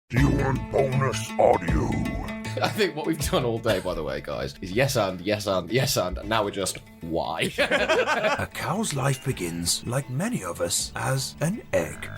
Do you want bonus audio? I think what we've done all day, by the way, guys, is yes and, and now we're just, why? A cow's life begins, like many of us, as an egg.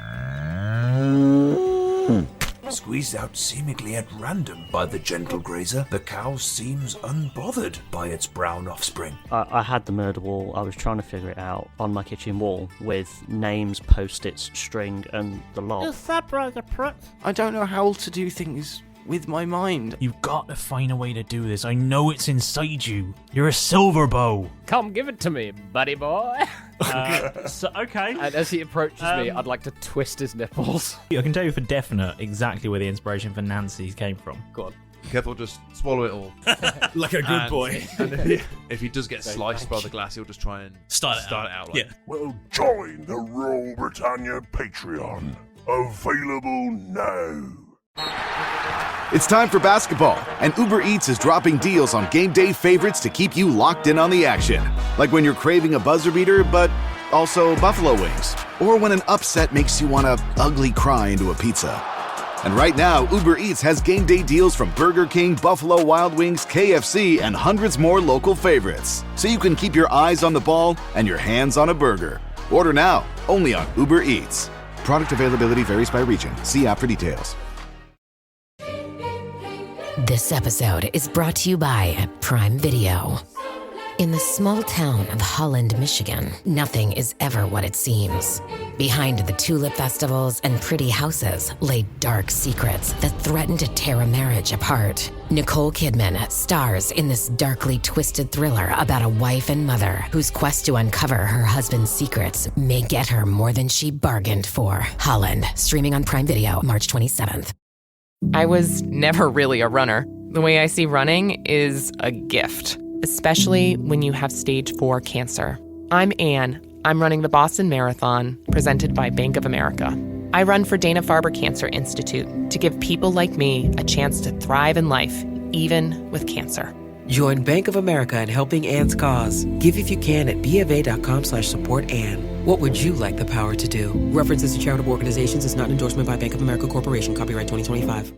Squeezed out seemingly at random by the gentle grazer, the cow seems unbothered by its brown offspring. I had the murder wall. I was trying to figure it out on my kitchen wall with names, post-its, string, and the lot. Is that brother prick? I don't know how to do things with my mind. You've got to find a way to do this. I know it's inside you. You're a silver bow. Come give it to me, buddy boy. Okay. And as he approaches me, I'd like to twist his nipples. I can tell you for definite exactly where the inspiration for Nancy came from. Go on. Careful, just swallow it all. Like a good boy. And if he does get sliced by the glass, he'll just try and start it out. Like, Well, join the Royal Britannia Patreon. Available now. It's time for basketball, and Uber Eats is dropping deals on game day favorites to keep you locked in on the action. Like when you're craving a buzzer beater, but also buffalo wings. Or when an upset makes you want to ugly cry into a pizza. And right now, Uber Eats has game day deals from Burger King, Buffalo Wild Wings, KFC, and hundreds more local favorites. So you can keep your eyes on the ball and your hands on a burger. Order now, only on Uber Eats. Product availability varies by region. See app for details. This episode is brought to you by Prime Video. In the small town of Holland, Michigan, nothing is ever what it seems. Behind the tulip festivals and pretty houses lay dark secrets that threaten to tear a marriage apart. Nicole Kidman stars in this darkly twisted thriller about a wife and mother whose quest to uncover her husband's secrets may get her more than she bargained for. Holland, streaming on Prime Video March 27th. I was never really a runner. The way I see running is a gift, especially when you have stage 4 cancer. I'm Anne. I'm running the Boston Marathon, presented by Bank of America. I run for Dana-Farber Cancer Institute to give people like me a chance to thrive in life, even with cancer. Join Bank of America in helping Anne's cause. Give if you can at BofA.com/supportAnne. What would you like the power to do? References to charitable organizations is not an endorsement by Bank of America Corporation. Copyright 2025.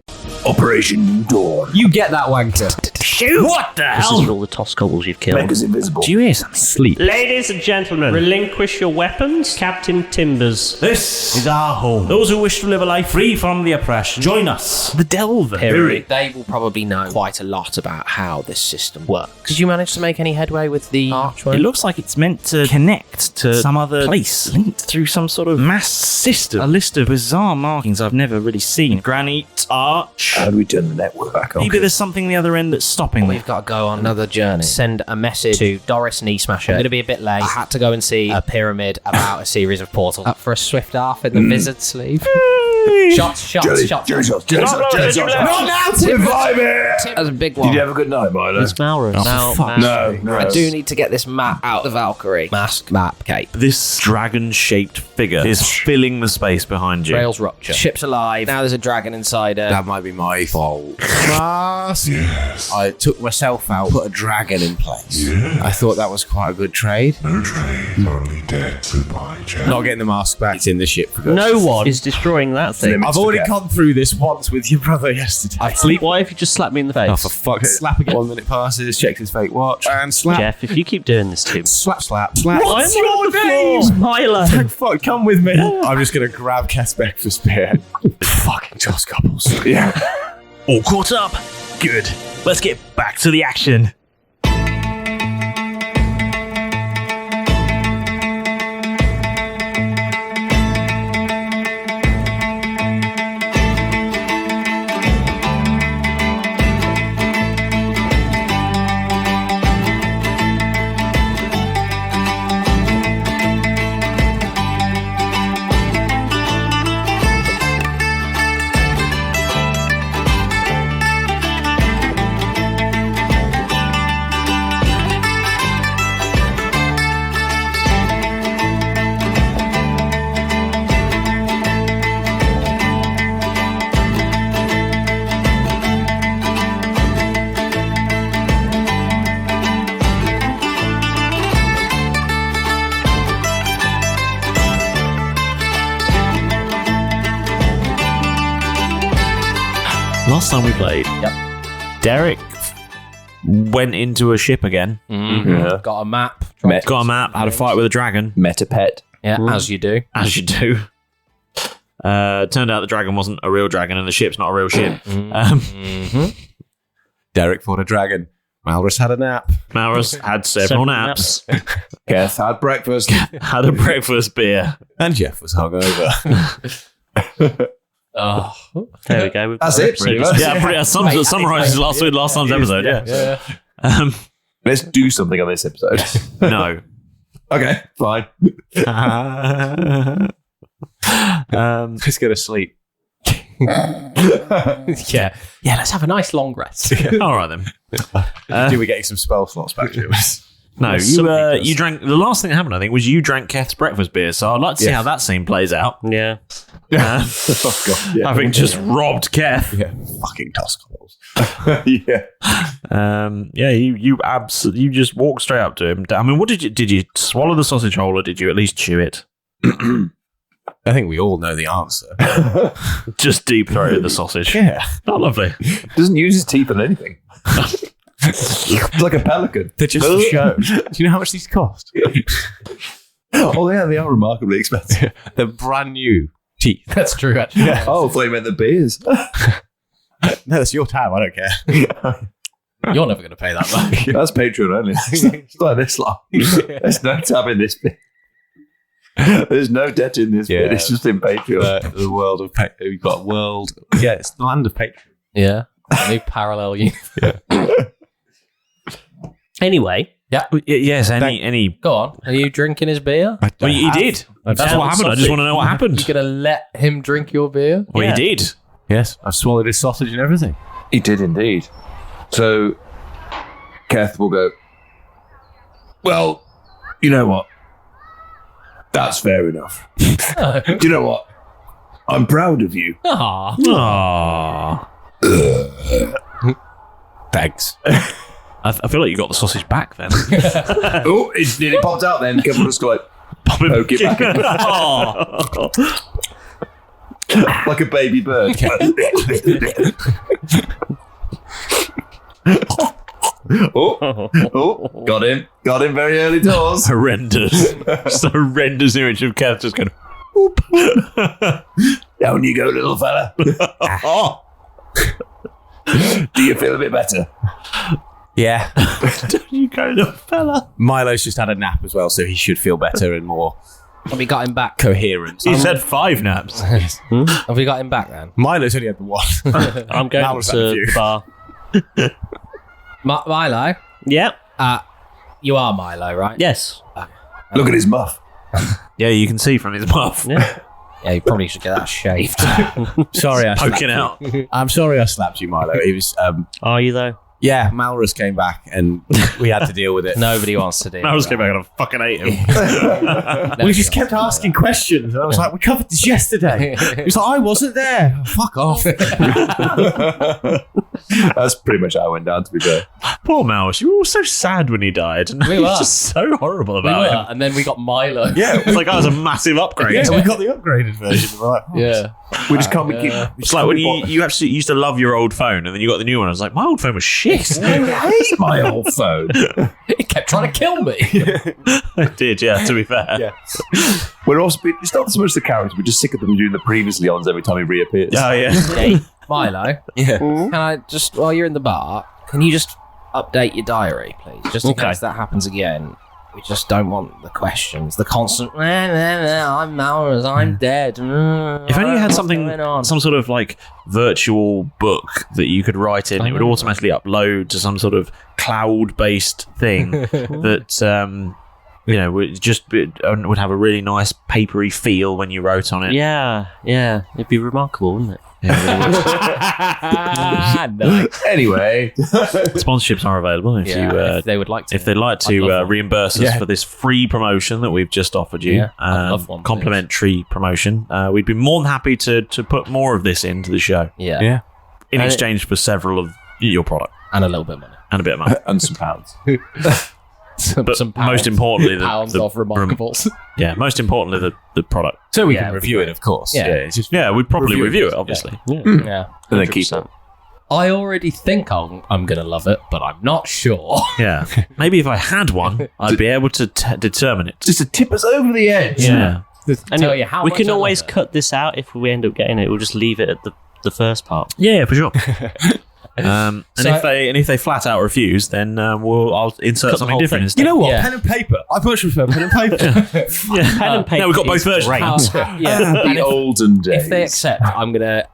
Operation Dawn. You get that wanker. Shoot! What the This hell? is for all the Toscobbles you've killed. Make us invisible. Do you hear something? Sleep. Ladies and gentlemen, relinquish your weapons. Captain Timbers. This is our home. Those who wish to live a life free from the oppression, join us. The Delvin. They will probably know quite a lot about how this system works. Did you manage to make any headway with the archway? It looks like it's meant to connect to some other place, linked through some sort of mass system. A list of bizarre markings I've never really seen. Granite, arch. How do we turn the network back on? Maybe there's something the other end that's stopping me. We've got to go on another journey. Send a message to Doris Knee Smasher. I'm going to be a bit late. I had to go and see a pyramid about a series of portals. Up for a swift half in the wizard sleeve. Shots. Jelly shots. Not now, Tim! Revive it! That was a big one. Did you have a good night, Milo? It's Malrus. No. I do need to get this map out of the Valkyrie. Mask, map, cape. This dragon-shaped figure is filling the space behind you. Trails rupture. Ship's alive. Now there's a dragon inside her. that might be my fault. Yes. I took myself out, put a dragon in place. Yeah. I thought that was quite a good trade. No trade. Only debt. Goodbye, Jack. Not getting the mask back. It's in the ship. For God's No sake. one is destroying that thing. Limits I've to already death. gone through this once with your brother yesterday. I sleep. Why if you just slap me in the face? Oh, for fuck's sake. Slap again. 1 minute passes, checked his fake watch, and slap. Jeff, if you keep doing this to me. Slap. What's your name? Milo. Thank fuck, come with me. I'm just going to grab Kesbeck for spear. Fucking Joss Couples. Yeah. All caught up? Good. Let's get back to the action. Last time we played, Derek went into a ship again. Yeah. Got a map. Got a map, had a fight with a dragon. Met a pet. Yeah, as you do. As you do. Turned out the dragon wasn't a real dragon and the ship's not a real ship. Derek fought a dragon. Malrus had a nap. Malrus had several naps. Keth had breakfast. Had a breakfast beer. And Jeff was hungover. Oh, there we go. That's it, pretty much. Yeah, that summarises last time's episode. Yeah. Let's do something on this episode. No. Okay, fine. Let's go to sleep. Yeah, let's have a nice long rest. All right then. Do we get some spell slots back to us? No, you drank. The last thing that happened, I think, was you drank Keth's breakfast beer. So I'd like to see how that scene plays out. Yeah. Oh, God. Yeah. Having just robbed Keth. Yeah, fucking Toscobbles. Yeah. You absolutely. You just walked straight up to him. I mean, what did you swallow the sausage whole, or did you at least chew it? I think we all know the answer. Just deep throated the sausage. Yeah. Oh, lovely. Doesn't use his teeth on anything. It's like a pelican. They're just for show. Do you know how much these cost? Oh, yeah, they are remarkably expensive. They're brand new teeth. That's true, actually. Yeah. Oh, I thought you meant the beers. No, that's your time. I don't care. You're never going to pay that much. That's Patreon only. It's like this long. There's no tab in this bit. There's no debt in this bit. It's just in Patreon. The world of Patreon. We've got a world. Yeah, it's the land of Patreon. Yeah. New parallel universe. Anyway. Yeah. Yes, any. Go on. Are you drinking his beer? Well, he did. That's what happened. I just want to know what happened. You're going to let him drink your beer? Well, he did. Yes, I've swallowed his sausage and everything. He did indeed. So, Keth will go, well, you know what? That's fair enough. Do you know what? I'm proud of you. Aww. Thanks. I feel like you got the sausage back then. Oh, it nearly popped out then. Kevin just go like, poke it back in. Like a baby bird. Oh, got him very early doors. Horrendous. Just a horrendous image of Kev just going, whoop. Down you go, little fella. Do you feel a bit better? Yeah. Down you go, little fella. Milo's just had a nap as well, so he should feel better and more Have we got him back? coherent. He's had 5 naps. Have we got him back then? Milo's only had the one. I'm going Milo's to had a few. the bar. Milo? Yeah. You are Milo, right? Yes. Look at his muff. Yeah, you can see from his muff. Yeah. Yeah, you probably should get that shaved. Sorry, I slapped Poking you. out. I'm sorry I slapped you, Milo. It was, Are you though? yeah, Malrus came back and we had to deal with it. Nobody wants to do I was going back and I fucking ate him. Well, he just kept asking questions. And I was like, we covered this yesterday. He was like, I wasn't there. Oh, fuck off. That's pretty much how I went down, to be fair. Poor Mouse. You were all so sad when he died. And We he were. was just so horrible We about were, him. and then we got Milo. Yeah, it was like that was a massive upgrade. Yeah, we got the upgraded version. We're like, oh, Yeah. We just can't keep. It's like when you actually used to love your old phone and then you got the new one. I was like, my old phone was shit. I hate my old phone. He kept trying to kill me. I did, yeah, to be fair. Yeah. We're also, it's not so much the character, we're just sick of them doing the previously ons every time he reappears. Oh, yeah. Hey, Milo, Yeah. can I just, while you're in the bar, can you just update your diary, please? Just in Okay. case that happens again. We just don't want the questions, the constant, I'm Malrus, I'm dead. If only you had something, some sort of like virtual book that you could write in, it would automatically upload to some sort of cloud-based thing that, would have a really nice papery feel when you wrote on it. Yeah. It'd be remarkable, wouldn't it? Nice. Anyway, Sponsorships are available if if they would like to. if they'd like I'd love to one. reimburse us for this free promotion that we've just offered you, Yeah, I'd love one, please. complimentary promotion, we'd be more than happy to put more of this into the show Yeah. in exchange for several of your product And a little bit of money. and a bit of money. and some pounds. But some most importantly, pounds of remarkables. most importantly, the product. So we can review it, of course. Yeah. It's just, Yeah, we'd probably Review it. review it, obviously. Yeah. And then keep it. I already think I'm going to love it, but I'm not sure. Yeah. Maybe if I had one, I'd be able to determine it. Just to tip us over the edge. Yeah. Tell you how we much can I love always it. cut this out if we end up getting it. We'll just leave it at the first part. Yeah, for sure. And if they flat out refuse, then I'll insert Cut the something whole different thing. instead. You know what? Yeah. Pen and paper. I much prefer pen and paper. Pen and paper. No, we've got both is versions. great. And The olden days. if they accept, I'm gonna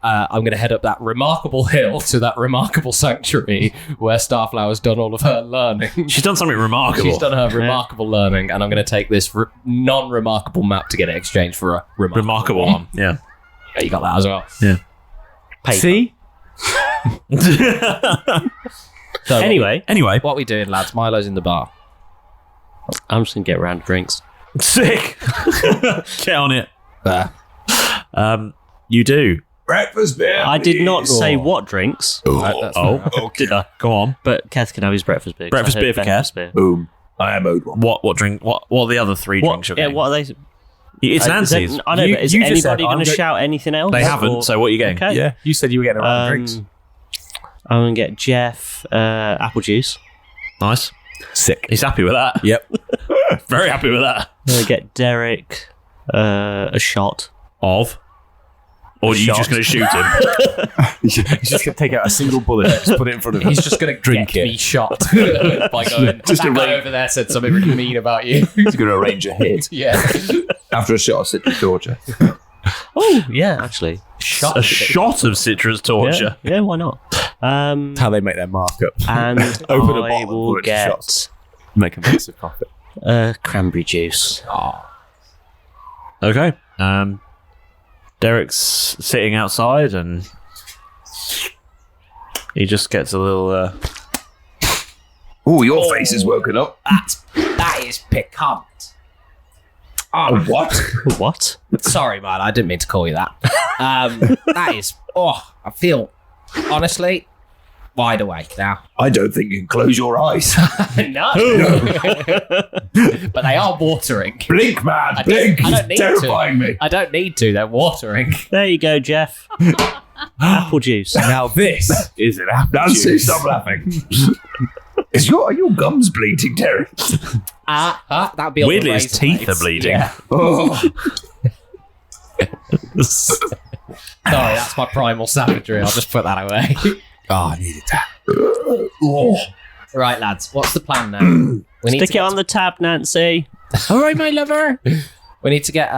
head up that remarkable hill to that remarkable sanctuary where Starflower's done all of her learning. She's done something remarkable. She's done her remarkable learning, and I'm going to take this non-remarkable map to get it exchanged for a remarkable one. Yeah. Yeah, you got that as well. Yeah. Paper. See? So Anyway, what we doing, lads? Milo's in the bar. I'm just going to get around drinks. sick. Get on it. There. You do. Breakfast beer. I did not say what drinks. Did I? Go on. But Keth can have his breakfast beer. 'cause Breakfast I heard beer for breakfast Keth. beer. Boom. I am owed one. What drink? What are the other three drinks you're Yeah, getting? what are they? It's Nancy's. I know, but is you just said anybody going to shout anything else? They haven't. or- So what are you getting? Okay. Yeah, you said you were getting around drinks. I'm going to get Jeff apple juice. Nice. Sick. He's happy with that. Yep. Very happy with that. I'm going to get Derek a shot. Of? Or are you just going to shoot him? He's just going to take out a single bullet and just put it in front of him. He's just going to Drink get it. me shot by going, Just that a guy rain- over there said something really mean about you. He's going to arrange a hit Yeah. after a shot of citrus torture. Oh, yeah, actually. A shot of citrus torture. Yeah, why not? How they make their markup. And Open a I bottle will and put it into shots. get Make a massive profit. cranberry juice. Okay. Derek's sitting outside and he just gets a little... Oh, your face is woken up. That is piquant. Oh, what? What? Sorry, man. I didn't mean to call you that. That is... Oh, I feel, honestly, wide awake now. I don't think you can close your eyes. No. But they are watering. Blink, man. I Blink. don't need Terrifying to. me. I don't need to. They're watering. There you go, Jeff. Apple juice. Now this is an apple Nancy, juice. stop laughing. Are your gums bleeding, Derek? That'd be on Weirdly, the his razor teeth blades. are bleeding. Yeah. Oh. Sorry, that's my primal savagery. I'll just put that away. Oh, I needed that. Right, lads. What's the plan now? We Stick it on the tab, Nancy. All right, my lover. We need to get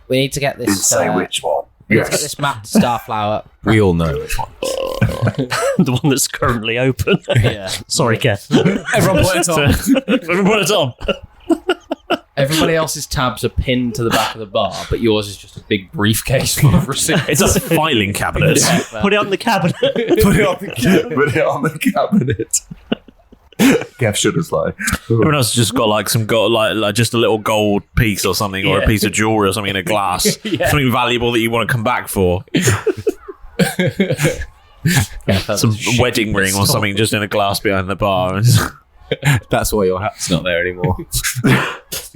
Didn't this. say which one. We need to get this map to Starflower. We all know which one. The one that's currently open. Yeah. Sorry, Kev. Everyone put it on. Everyone put it on. Everybody else's tabs are pinned to the back of the bar, but yours is just a big briefcase full of receipts. It's a filing cabinet. Put it on the cabinet. Put it on the cabinet. Kev should have like. Everyone else has just got like just a little gold piece or something, or a piece of jewelry or something in a glass. Something valuable that you want to come back for. Some wedding ring or something just in a glass behind the bar. That's why your hat's not there anymore.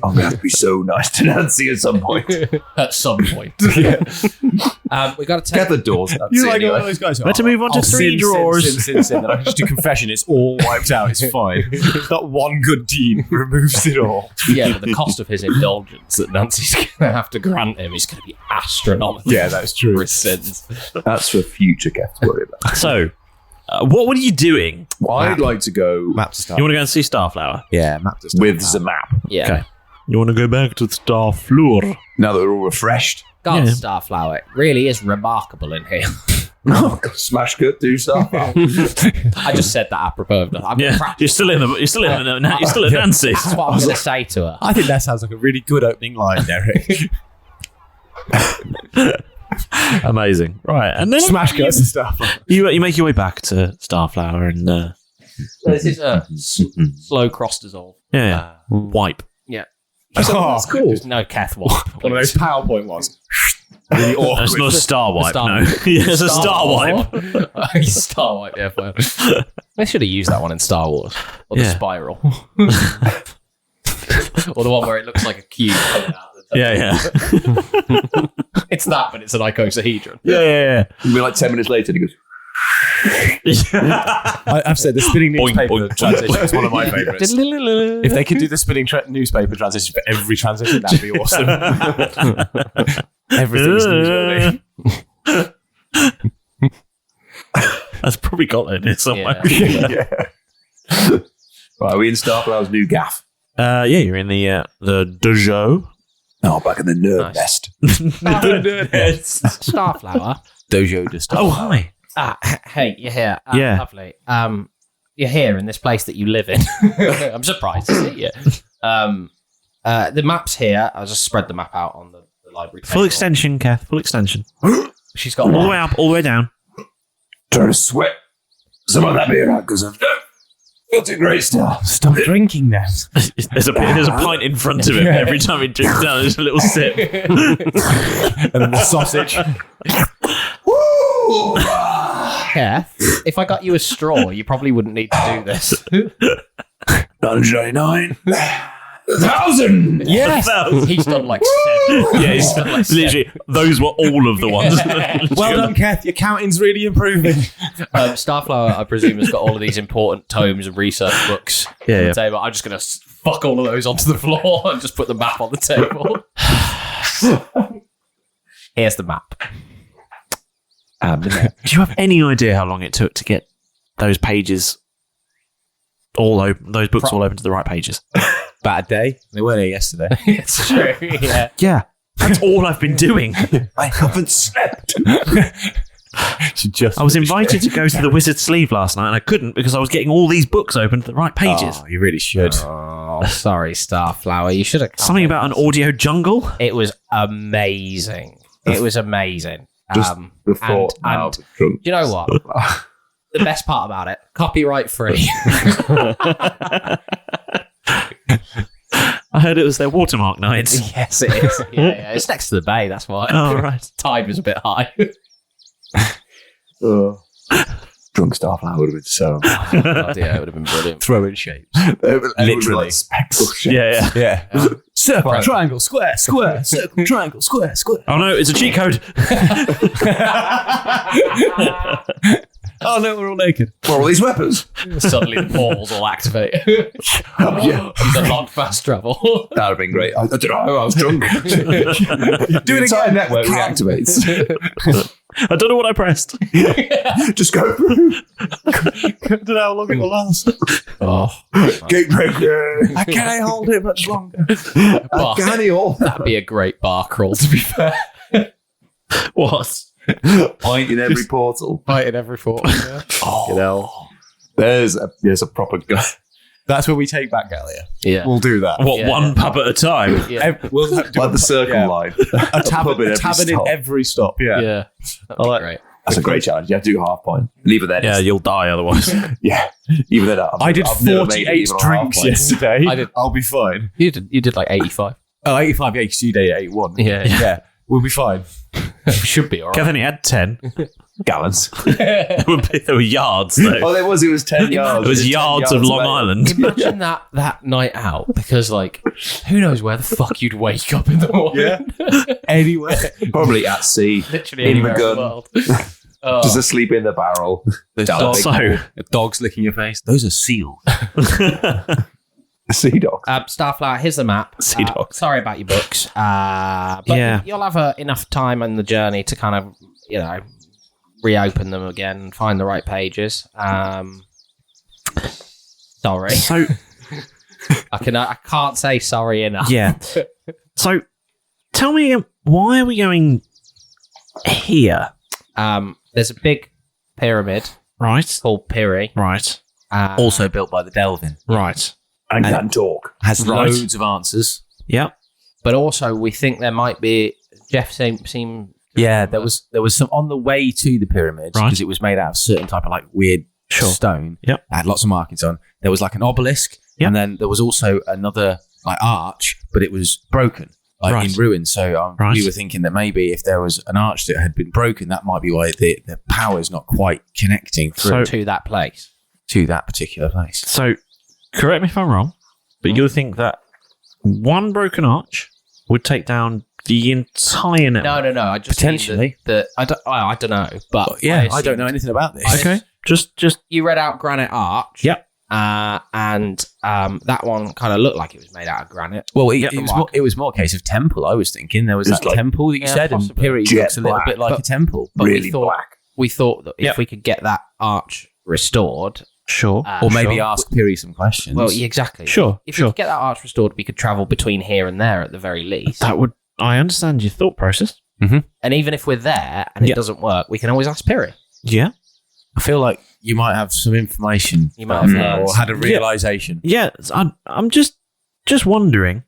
I'm gonna have to be so nice to Nancy at some point. At some point. We got to take Get the doors. Nancy, You're like anyway. one of those guys. Better move on to three drawers. Sin. Then I just do confession. It's all wiped out. It's fine. Not one good deed removes it all. Yeah, but the cost of his indulgence that Nancy's going to have to grant him is going to be astronomical. Yeah, that's true. For his sins. That's for future Kev to worry about. So, what are you doing? I'd like to go Map to start. You want to go and see Starflower? Yeah, map to start. with the map. Yeah. Okay. You want to go back to Starflower? Now that we're all refreshed. God, Yeah. Starflower, it really is remarkable in here. Oh, smash cut, do stuff. I just said that apropos of nothing. Yeah, you're still at Nancy's. That's what I'm going to say to her. I think that sounds like a really good opening line, Derek. Amazing. Right, and then Smash cuts and stuff. you make your way back to Starflower and This is a slow cross dissolve. wipe. Yeah. That's cool. There's no Keth one. One of those PowerPoint ones. Really awkward. It's not a star wipe, Star- no. Yeah, it's a star wipe. Star wipe, yeah, fine. They should have used that one in Star Wars. Or the Yeah. spiral. Or the one where it looks like a cube coming out of the top. Yeah. It's that, but it's an icosahedron. Yeah. It'll be like 10 minutes later and he goes, I've said the spinning newspaper boink. transition is one of my favourites. If they could do the spinning newspaper transition for every transition, that'd be awesome. Everything's newsworthy. That's probably got that in it somewhere. Yeah. Right, are we in Starflower's new gaff? Yeah, you're in the dojo. Oh, back in the nerd nest. Starflower. Dojo to Starflower. Oh, hi. Hey, you're here. Yeah. Lovely. You're here in this place that you live in. I'm surprised to see you. The map's here. I'll just spread the map out on the library table. Full extension, Kath. Full extension. She's got all the way up, all the way down. Trying to sweat some of that beer out because of filthy grey stuff. Stop drinking then. There's a pint in front of him. Every time he drinks down, there's a little sip. And then the sausage. Kath, if I got you a straw, you probably wouldn't need to do this. 999. 1,000. Yes. He's done like 7. Yeah, he's done like literally, those were all of the ones. Well done, Kath. Your counting's really improving. Starflower, I presume, has got all of these important tomes and research books on the table. I'm just going to fuck all of those onto the floor and just put the map on the table. Here's the map. Do you have any idea how long it took to get those pages all open, those books all open to the right pages? About a day. They weren't here yesterday. It's true, yeah. Yeah. That's all I've been doing. I haven't slept. I was invited to go to the Wizard's Sleeve last night and I couldn't because I was getting all these books open to the right pages. Oh, you really should. Oh, sorry, Starflower. You should have come. Something about an audio jungle? It was amazing. It was amazing. Just the thought and you know what? The best part about it, copyright free. I heard it was their watermark night. Yes, it is. Yeah, it's next to the bay, that's why. Oh, right. Tide was a bit high. Drunk Starflower would have been so. God, yeah, it would have been brilliant. Throwing shapes. Literally. Like spectral shapes. Yeah. Circle, triangle, square, square, circle, triangle, square, square. Oh no, it's a cheat code. Oh no, we're all naked. What are all these weapons? Suddenly the portals all activate. Yeah. He's unlocked fast travel. That would have been great. I don't know. I was drunk. Do it again. Network reactivates. I don't know what I pressed. Just go through. I don't know how long it will last. Gatebreaker. I can't hold it much longer. That'd be a great bar crawl, to be fair. What? Point in every portal. Fight in every portal. Yeah. You know, there's a proper guy. That's where we take back Gallia. Yeah. We'll do that. What, one pub at a time? Yeah. We'll Like the circle line. A tavern in every stop. Yeah. Yeah. That'd be great. That's a great challenge. You have to do half point. Leave it there. Yeah, you'll die otherwise. Yeah. Even then, I did I've never made it 48 even on half drinks point. yesterday. I'll be fine. You did like 85. Oh, 85, yeah, because you did 81. Yeah. We'll be fine. We should be alright. Kath only had 10. Gallons. There were yards, though. Oh, there was. It was 10 yards. It was yards of Long Island. Imagine that night out, because like, who knows where the fuck you'd wake up in the morning? Yeah. Anywhere. Probably at sea. Literally in anywhere the gun. in the world. Just asleep in the barrel. Dogs licking your face. Those are seals. Sea dogs. Starflower, here's the map. Sea dogs. Sorry about your books. But you'll have enough time on the journey to kind of, reopen them again and find the right pages. Sorry. So I can't say sorry enough. Yeah. So tell me again, why are we going here? There's a big pyramid. Right. Called Piri. Right. Also built by the Delvin. Right. And can talk. Has loads of answers. Yep. But also, we think there might be. Jeff seemed. Yeah, there was some on the way to the pyramid because it was made out of certain type of like weird stone. Yep. It had lots of markings on. There was like an obelisk, and then there was also another like arch, but it was broken, like in ruins. So we were thinking that maybe if there was an arch that had been broken, that might be why the power's not quite connecting through to that place, to that particular place. So, correct me if I'm wrong, but you think that one broken arch would take down the entire network? No. I just Potentially. I don't know, but I don't know anything about this. Okay, just you read out Granite Arch. Yep. And that one kind of looked like it was made out of granite. Well, it was more a case of temple. I was thinking there was that like- temple that you said, possibly. and Piri Jet looks a little black, bit like a temple. But Really we thought that if we could get that arch restored, sure. Or maybe ask Piri some questions. well, yeah, exactly. Sure, If we could get that arch restored, we could travel between here and there at the very least. That would. I understand your thought process. And even if we're there and it doesn't work, we can always ask Piri. Yeah. I feel like you might have some information. You might have learned. or had a realization. Yeah, I'm just wondering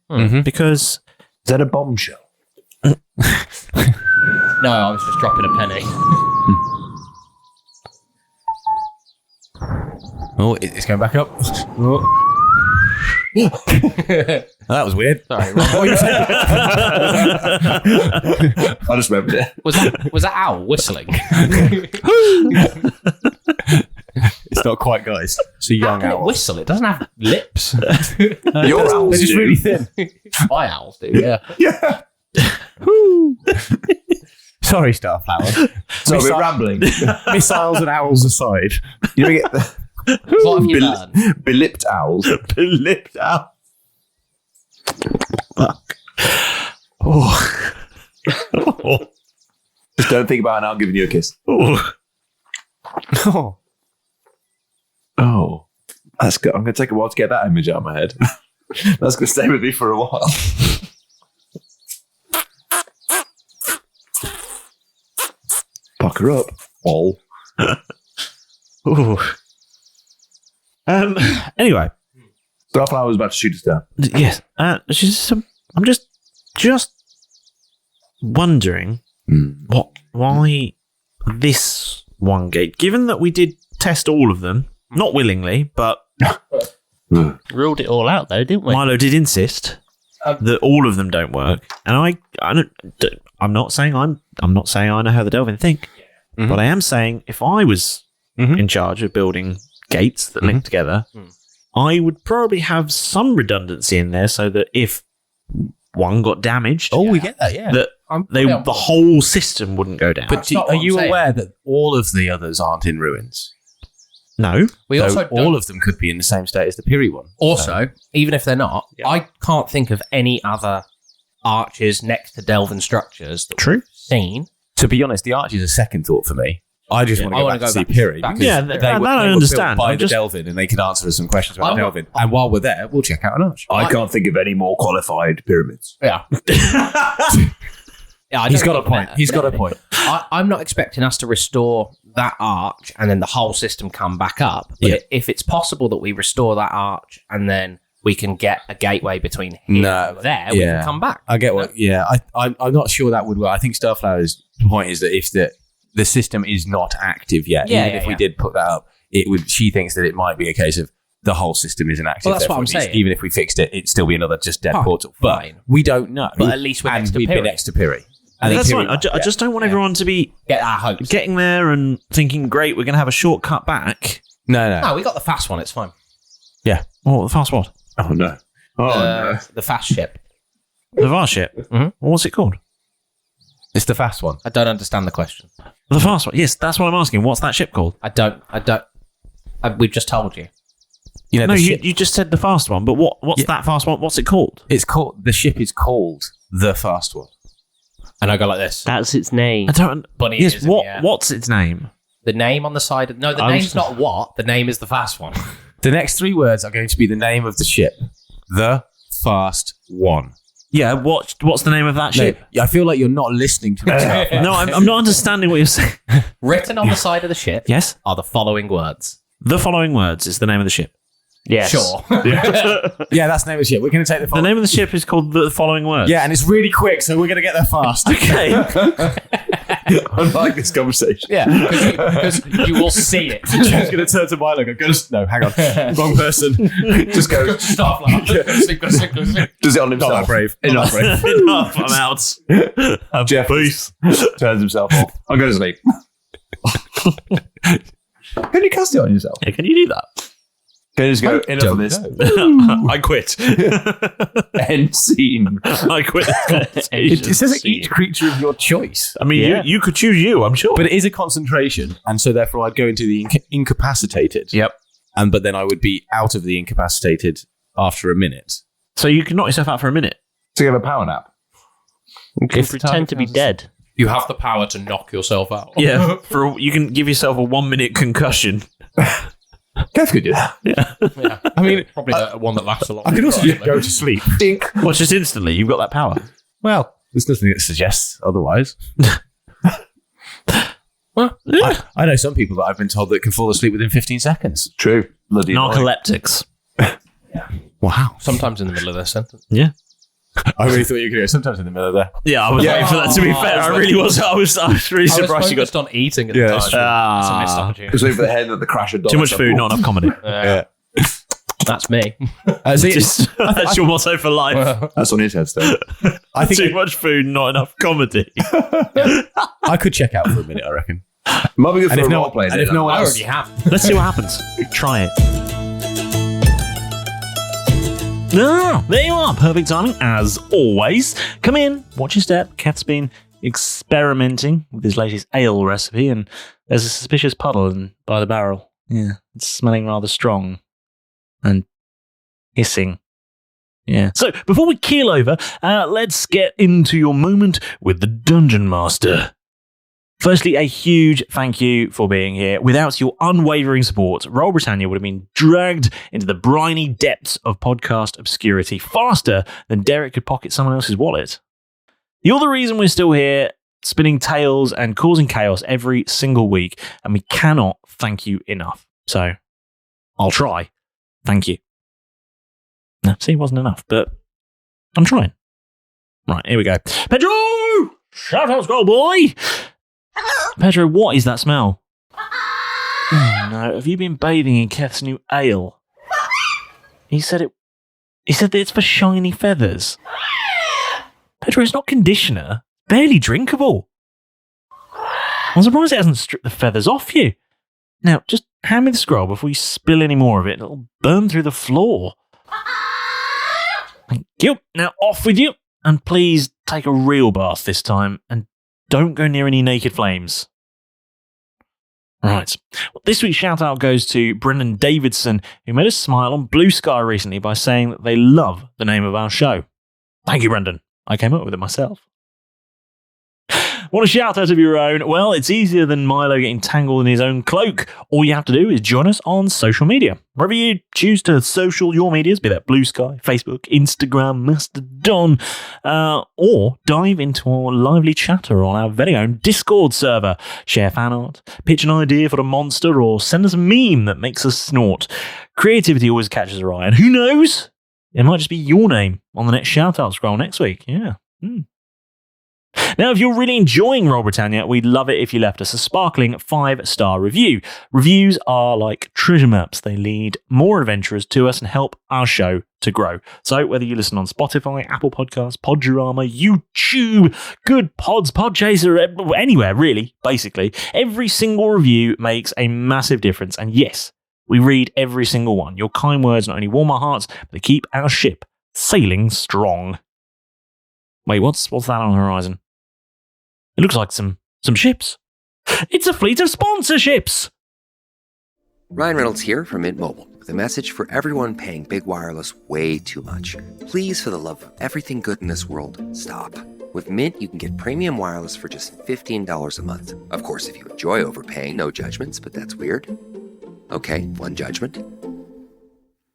because Is that a bombshell? No, I was just dropping a penny. Oh, it's going back up. That was weird. Sorry, I just remembered it. was that owl whistling? It's not quite, guys. It's a How young can it owl. whistle? It doesn't have lips. Your owls They're just do. really thin. My owls do. Yeah. Yeah. Sorry, Starflower. So we're rambling. Missiles and owls aside. You know, get What have you done? Belipped owls. Belipped out. Fuck. Oh. Just don't think about it now. I'm giving you a kiss. Oh. Oh, that's good. I'm going to take a while to get that image out of my head. That's going to stay with me for a while. Pucker up. All. Ooh. Anyway. Starflower was about to shoot us down. Yes. I'm just wondering why this one gate, given that we did test all of them, not willingly, but Ruled it all out, though, didn't we? Milo did insist that all of them don't work, and I'm not saying I know how the Delvin think, but I am saying if I was in charge of building gates that link together, I would probably have some redundancy in there so that if one got damaged, we get that, yeah. that the whole system wouldn't go down. But are you aware that all of the others aren't in ruins? No. We So also all of them could be in the same state as the Piri one. Also, even if they're not, I can't think of any other arches next to Delvin structures that we've seen. To be honest, the arch is a second thought for me. I just want to go back to see Piri. Because that I they understand. were built by I'm the just- Delvin, and they can answer us some questions about Delvin. And while we're there, we'll check out an arch. I can't think of any more qualified pyramids. Yeah. Yeah, He's got a point. He's got a point. I'm not expecting us to restore that arch and then the whole system come back up. But if it's possible that we restore that arch and then we can get a gateway between here and there, we can come back. I get what. Yeah, I'm not sure that would work. I think Starflower's point is that if the system is not active yet, even if we did put that up, it would. She thinks that it might be a case of the whole system isn't active. Well, that's what I'm saying. Even if we fixed it, it'd still be another just dead portal. But fine. we don't know. But at least we're next to we've Piri. been next to Piri. That's fine. I just don't want everyone to be Get our hopes. getting there and thinking, great, we're going to have a shortcut back. No. No, we got the fast one. It's fine. Yeah. Oh, the fast what? Oh, no. The fast ship. The fast ship. Well, what's it called? It's the fast one. I don't understand the question. The fast one. Yes, that's what I'm asking. What's that ship called? I don't. We've just told you. You know, No, the you ship, just said the fast one, but what's that fast one? What's it called? it's called the ship is called the fast one. And I go like this. That's its name. I don't. Bunny Yes. ears in the air. What's its name? The name on the side of... No, the name's not what. The name is the fast one. The next three words are going to be the name of the ship. The fast one. Yeah. What's the name of that ship? I feel like you're not listening to me. No, I'm not understanding what you're saying. Written on the side of the ship Yes. are the following words. The following words is the name of the ship. Yes. Sure. Yeah, that's the name of the ship. We're going to take the The following. name of the ship is called the following words. Yeah, and it's really quick, so we're going to get there fast. Okay. I like this conversation. Yeah, because you will see it. She's going to turn to Milo and go, no, hang on. Wrong person. Just go. Stop laughing. Does it on himself. Not that brave. Not brave. Enough. I'm out. Jeff turns himself off. I'll go to sleep. Can you cast it on yourself? Yeah, can you do that? Can you just go, enough of this? I quit. End scene. I quit. It says that each creature of your choice. I mean, you could choose you, I'm sure. But it is a concentration, and so therefore I'd go into the incapacitated. Yep. But then I would be out of the incapacitated after a minute. So you can knock yourself out for a minute. So you have a power nap. If pretend to be dead. You have the power to knock yourself out. Yeah. You can give yourself a 1 minute concussion. Kev could do that. Yeah. I mean, probably one that lasts a lot. I could also just go to sleep. Dink. Well, just instantly, you've got that power. Well, there's nothing that suggests otherwise. Well, I know some people that I've been told that can fall asleep within 15 seconds. True. Bloody narcoleptics. Wow. Sometimes in the middle of their sentence. Yeah. I really thought you could go sometimes in the middle of there. Yeah, I was waiting for that to be fair. I really was. I was really surprised you got on eating at the time. It's a missed opportunity. I was waiting for the head of the crash of too much food, not enough comedy. That's me. That's your motto for life. Well, that's on his headstone. I think too much food, not enough comedy. I could check out for a minute, I reckon. Might be good for if a no role play. and if no one I else, already have. Let's see what happens. Try it. Ah, there you are. Perfect timing, as always. Come in, watch your step. Keth's been experimenting with his latest ale recipe, and there's a suspicious puddle by the barrel. Yeah, it's smelling rather strong and hissing. Yeah. So, before we keel over, let's get into your moment with the Dungeon Master. Firstly, a huge thank you for being here. Without your unwavering support, Roll Britannia would have been dragged into the briny depths of podcast obscurity faster than Derek could pocket someone else's wallet. You're the reason we're still here, spinning tales and causing chaos every single week, and we cannot thank you enough. So, I'll try. Thank you. No, see, it wasn't enough, but I'm trying. Right, here we go. Pedro! Shout out, Scroll Boy! Pedro, what is that smell? Oh, no, have you been bathing in Keth's new ale? He said that it's for shiny feathers. Pedro, it's not conditioner. Barely drinkable. I'm surprised it hasn't stripped the feathers off you. Now, just hand me the scroll before you spill any more of it. It'll burn through the floor. Thank you. Now, off with you. And please take a real bath this time. And don't go near any naked flames. Right. Well, this week's shout out goes to Brendan Davidson, who made us smile on Blue Sky recently by saying that they love the name of our show. Thank you, Brendan. I came up with it myself. Want a shout out of your own? Well, it's easier than Milo getting tangled in his own cloak. All you have to do is join us on social media. Wherever you choose to social your medias, be that Blue Sky, Facebook, Instagram, Mastodon, or dive into our lively chatter on our very own Discord server. Share fan art, pitch an idea for a monster, or send us a meme that makes us snort. Creativity always catches our eye, and who knows? It might just be your name on the next shout out scroll next week. Yeah. Now, if you're really enjoying Roll Britannia, we'd love it if you left us a sparkling 5-star review. Reviews are like treasure maps. They lead more adventurers to us and help our show to grow. So whether you listen on Spotify, Apple Podcasts, Podurama, YouTube, Good Pods, Podchaser, anywhere really, basically, every single review makes a massive difference. And yes, we read every single one. Your kind words not only warm our hearts, but they keep our ship sailing strong. Wait, what's that on the horizon? It looks like some ships. It's a fleet of sponsorships! Ryan Reynolds here from Mint Mobile with a message for everyone paying big wireless way too much. Please, for the love of everything good in this world, stop. With Mint, you can get premium wireless for just $15 a month. Of course, if you enjoy overpaying, no judgments, but that's weird. Okay, one judgment.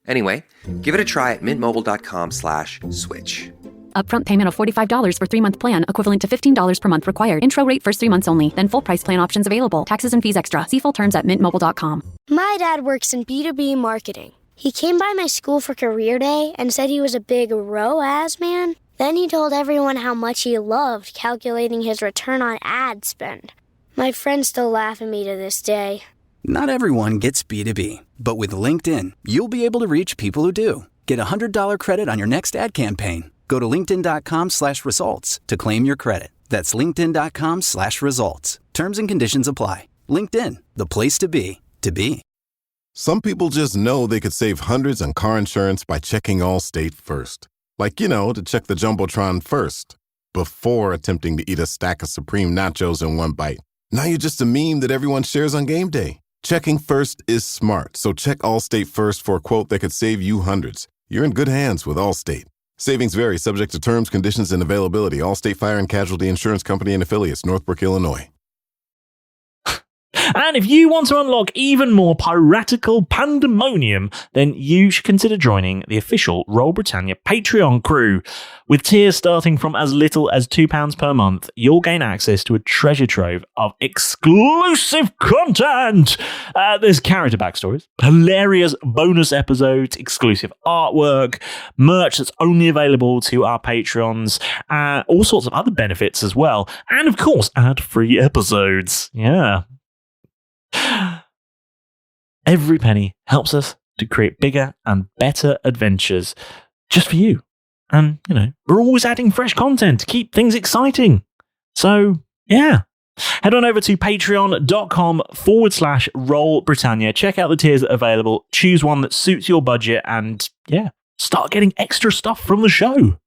Anyway, give it a try at mintmobile.com/switch. Upfront payment of $45 for 3-month plan, equivalent to $15 per month required. Intro rate first 3 months only, then full price plan options available. Taxes and fees extra. See full terms at mintmobile.com. My dad works in B2B marketing. He came by my school for career day and said he was a big ROAS man. Then he told everyone how much he loved calculating his return on ad spend. My friends still laugh at me to this day. Not everyone gets B2B, but with LinkedIn, you'll be able to reach people who do. Get a $100 credit on your next ad campaign. Go to linkedin.com/results to claim your credit. That's linkedin.com/results. Terms and conditions apply. LinkedIn, the place to be, to be. Some people just know they could save hundreds on car insurance by checking Allstate first. Like, to check the Jumbotron first, before attempting to eat a stack of Supreme nachos in one bite. Now you're just a meme that everyone shares on game day. Checking first is smart, so check Allstate first for a quote that could save you hundreds. You're in good hands with Allstate. Savings vary, subject to terms, conditions, and availability. Allstate Fire and Casualty Insurance Company and Affiliates, Northbrook, Illinois. And if you want to unlock even more piratical pandemonium, then you should consider joining the official Roll Britannia Patreon crew. With tiers starting from as little as £2 per month, you'll gain access to a treasure trove of exclusive content. There's character backstories, hilarious bonus episodes, exclusive artwork, merch that's only available to our patrons, all sorts of other benefits as well, and of course, ad-free episodes. Yeah. Every penny helps us to create bigger and better adventures just for you. And, we're always adding fresh content to keep things exciting. So, yeah. Head on over to patreon.com/Roll Britannia. Check out the tiers that are available. Choose one that suits your budget and, start getting extra stuff from the show.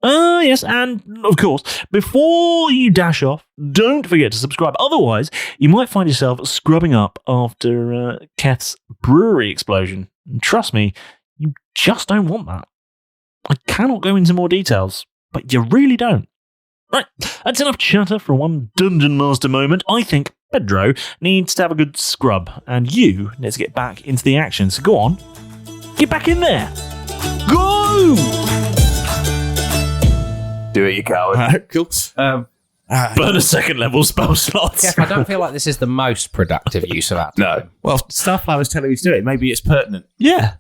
Yes, and of course, before you dash off, don't forget to subscribe. Otherwise, you might find yourself scrubbing up after Keth's brewery explosion. And trust me, you just don't want that. I cannot go into more details, but you really don't. Right, that's enough chatter for one Dungeon Master moment. I think Pedro needs to have a good scrub, and you need to get back into the action. So go on, get back in there. Go! Do it, you coward. Cool. Burn a second level spell slots. Jeff, I don't feel like this is the most productive use of that. No. Well, Starflower was telling me to do it. Maybe it's pertinent. Yeah.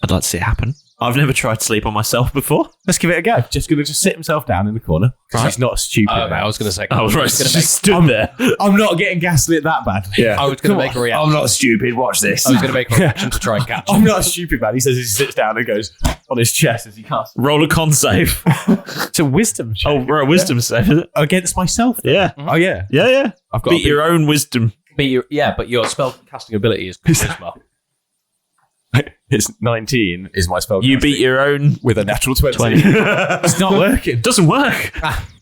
I'd like to see it happen. I've never tried to sleep on myself before. Let's give it a go. Just going to sit himself down in the corner. Right. He's not stupid. I was going to say. I was right. Just stood there. I'm not getting gaslit that badly. Yeah. I was going to make a reaction. I'm not stupid. Watch this. I was going to make a reaction to try and catch him. I'm not a stupid man. He says he sits down and goes on his chest as he casts. Roll a con save. It's a wisdom check. Oh, we're a wisdom save, is it? Against myself? Yeah. Mm-hmm. Oh, yeah. Yeah. I've got beat your own wisdom. But your spell casting ability is charisma. It's 19 is my spell. You beat your own with a natural 20. It's not working. Doesn't work.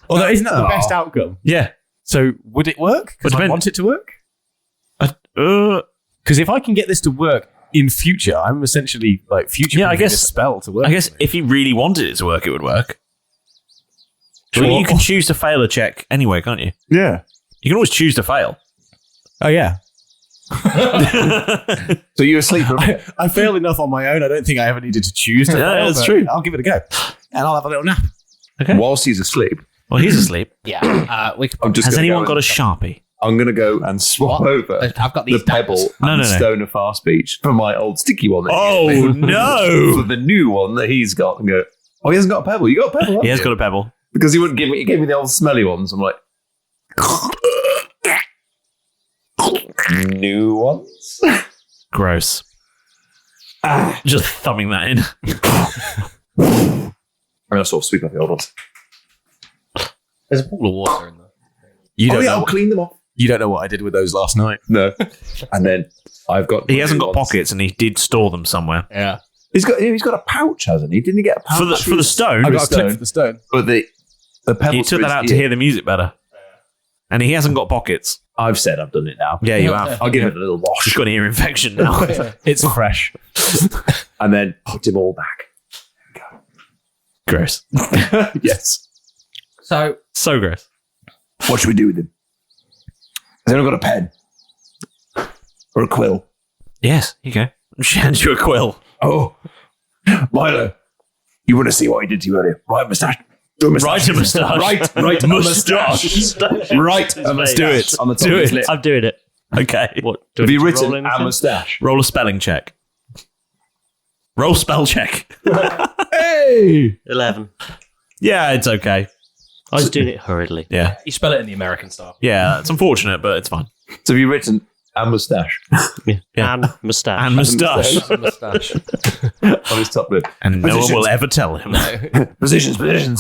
Although isn't that the best outcome? Yeah. So would it work? Because I want it to work. Because if I can get this to work in future, I'm essentially like future. Yeah, I guess a spell to work. I guess if you really wanted it to work, it would work. Sure. You can choose to fail a check anyway, can't you? Yeah. You can always choose to fail. Oh yeah. So you're asleep. I failed enough on my own. I don't think I ever needed to choose to fail. That's true. I'll give it a go, and I'll have a little nap. Okay. Whilst he's asleep. Well, he's asleep. Yeah. Has anyone got a Sharpie? I'm going to go and swap over I've got these the pebble No. stone of fast speech for my old sticky one. Oh, no. For the new one that he's got, and go, oh, he hasn't got a pebble. You got a pebble? He has got a pebble. Because he wouldn't give me. He gave me the old smelly ones. I'm like, new ones. Gross. Just thumbing that in. I'm going to sort of sweep up the old ones. There's a pool of water in there. I'll clean them off. You don't know what I did with those last night. No. And then I've got. He hasn't got pockets, and he did store them somewhere. Yeah. He's got a pouch, hasn't he? Didn't he get a pouch for the stone? I got a clip for the stone. But the pebble. He took that out to hear the music better. And he hasn't got pockets. I've said I've done it now. Yeah, you have. I'll give it a little wash. He's got an ear infection now. It's fresh. And then put him all back. Gross. Yes. So gross. What should we do with him? Has anyone got a pen? Or a quill? Yes, here you go. She hands you a quill. Oh. Milo, you want to see what he did to you earlier? Right moustache. Right a moustache. Right a moustache. Right a moustache. Do it. On the top of his lip. I'm doing it. Okay. What? Have you written a moustache? Roll a spelling check. Roll spell check. Hey! 11. Yeah, it's okay. I was doing it hurriedly. Yeah. you spell it in the American style. Yeah, it's unfortunate, but it's fine. So have you written a moustache? Yeah. And And moustache. moustache. Mustache. On his top lip. And no one will ever tell him. Positions. And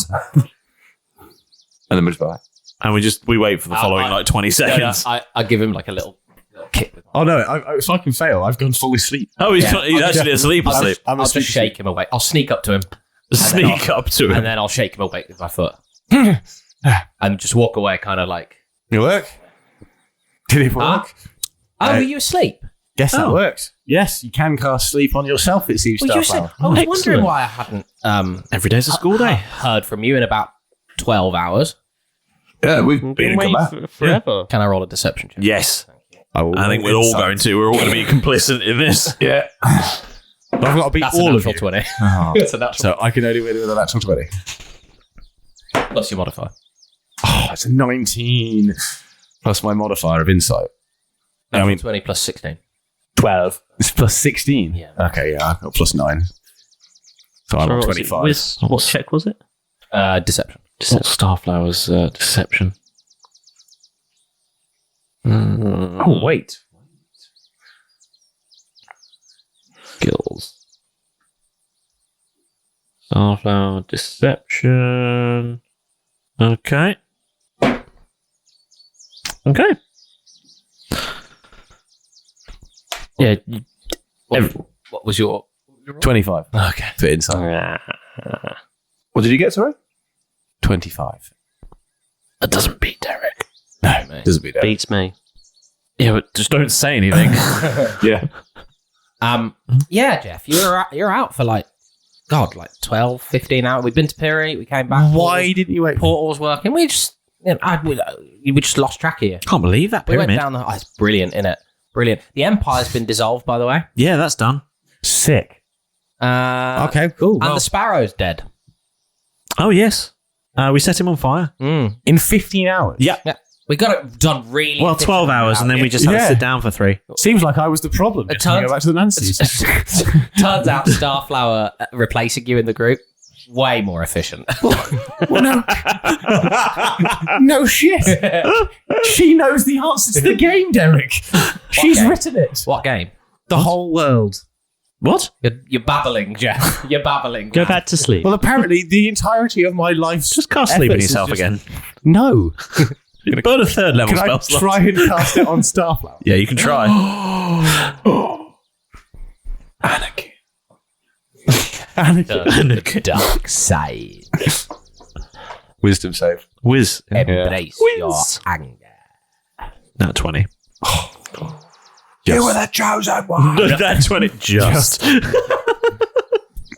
then we just buy. And we wait for the following 20 seconds. I give him like a little kick with my Oh no! If I can fail, I've gone fully asleep. Oh, he's actually asleep. I'll just shake him awake. I'll sneak up to him. Sneak up to him. And then I'll shake him awake with my foot. And just walk away, kind of like... It work? Did it work? Were you asleep? Guess that works. Yes, you can cast sleep on yourself, it seems. I was wondering why I hadn't... Every day's a school day. Heard from you in about 12 hours. Yeah, we've been waiting forever. Can I roll a deception check? Yes. I think we're all going to. We're all going to be complicit in this. Yeah. But I've got to beat That's all a of natural you. 20. Oh. It's a natural. So I can only win with a natural 20. Plus your modifier. Oh, it's a 19 plus my modifier of insight. I mean 20 plus 16. 12. It's plus 16. Yeah. Okay, yeah, I've got plus 9. So I'm on 25. What check was it? Deception. Starflower's deception. Oh, wait. Skills. Starflower deception. Okay. Yeah. What was your... 25. Okay. For insight. What did you get, sorry? 25. That doesn't beat Derek. No, doesn't beat Derek. Beats me. Yeah, but just don't say anything. Yeah. Yeah, Jeff, you're out for like 12, 15 hours. We've been to Piri, we came back. Why didn't you wait? Portal's working. We just, we just lost track of you. Can't believe that We pyramid. went down the... it's brilliant, isn't it? Brilliant. The Empire's been dissolved, by the way. Yeah, that's done. Sick. Okay, cool. And the Sparrow's dead. Oh, yes. We set him on fire. In 15 hours? Yeah. We got it done really... Well, 12 hours, and then we just had to sit down for 3. Seems like I was the problem. It Go back to the Nancy's. Turns out Starflower replacing you in the group, way more efficient. No shit. She knows the answer to the game, Derek. She's written it. What game? The whole world. What? You're babbling, Jeff. You're babbling. Go back to sleep. Well, apparently the entirety of my life... Just cast sleep on yourself again. No. You're burn a third level Can I spell slot. try and cast it on Starflower? Yeah, you can try. Anakin. Dark side. Wisdom save. Whiz. Embrace your anger. Not 20. You were the chosen one. That 20. Just.